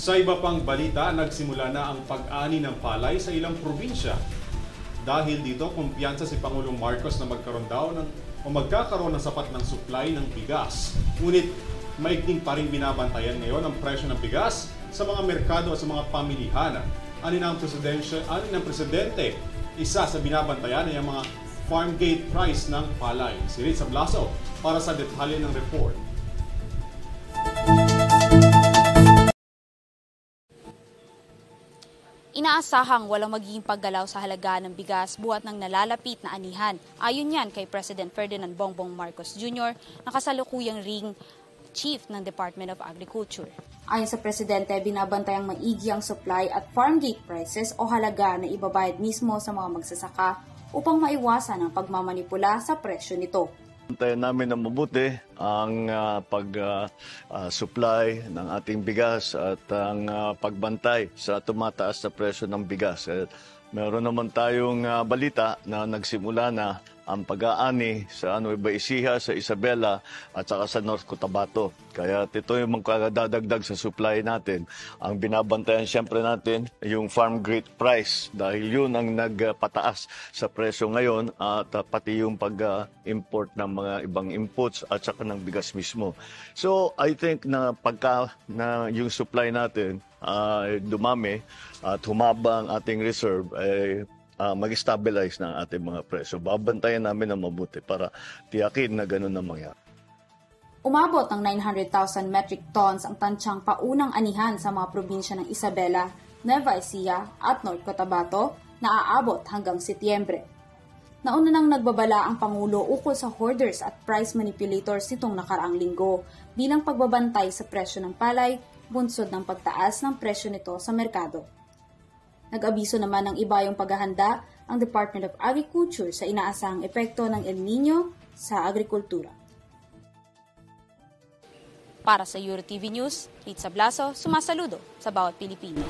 Sa iba pang balita, nagsimula na ang pag-ani ng palay sa ilang probinsya. Dahil dito, kumpiyansa si Pangulong Marcos na magkakaroon ng sapat ng supply ng bigas. Ngunit maigting pa rin binabantayan ngayon ang presyo ng bigas sa mga merkado at sa mga pamilihan. Ani ng presidente, isa sa binabantayan ay ang mga farm gate price ng palay. Si Ritza Blaso para sa detalye ng report. Inaasahang walang magiging paggalaw sa halaga ng bigas buhat ng nalalapit na anihan. Ayon yan kay President Ferdinand Bongbong Marcos Jr. na kasalukuyang ring Chief ng Department of Agriculture. Ayon sa Presidente, binabantayang maigi ang supply at farm gate prices o halaga na ibabayad mismo sa mga magsasaka upang maiwasan ang pagmamanipula sa presyo nito. Bantayan namin na mabuti ang pag-supply ng ating bigas at ang pagbantay sa tumataas na presyo ng bigas. Meron naman tayong balita na nagsimula na ang pag-aani sa Nueva Ecija, sa Isabela at saka sa North Cotabato. Kaya ito yung magkakadadagdag sa supply natin. Ang binabantayan siyempre natin yung farm gate price dahil yun ang nagpataas sa presyo ngayon at pati yung pag-import ng mga ibang inputs at saka ng bigas mismo. So I think na pagka na yung supply natin dumami at humaba ang ating reserve mag-stabilize na ang ating mga presyo. Babantayan namin na mabuti para tiyakin na gano'n na mangyari. Umabot ng 900,000 metric tons ang tansyang paunang anihan sa mga probinsya ng Isabela, Nueva Ecija at North Cotabato na aabot hanggang Setyembre. Nauna nang nagbabala ang Pangulo ukol sa hoarders at price manipulators nitong nakaraang linggo bilang pagbabantay sa presyo ng palay, bunsod ng pagtaas ng presyo nito sa merkado. Nag-abiso naman ng iba yung paghahanda ang Department of Agriculture sa inaasahang epekto ng El Nino sa agrikultura. Para sa EuroTV News, Ritza Blaso, sumasaludo sa bawat Pilipino.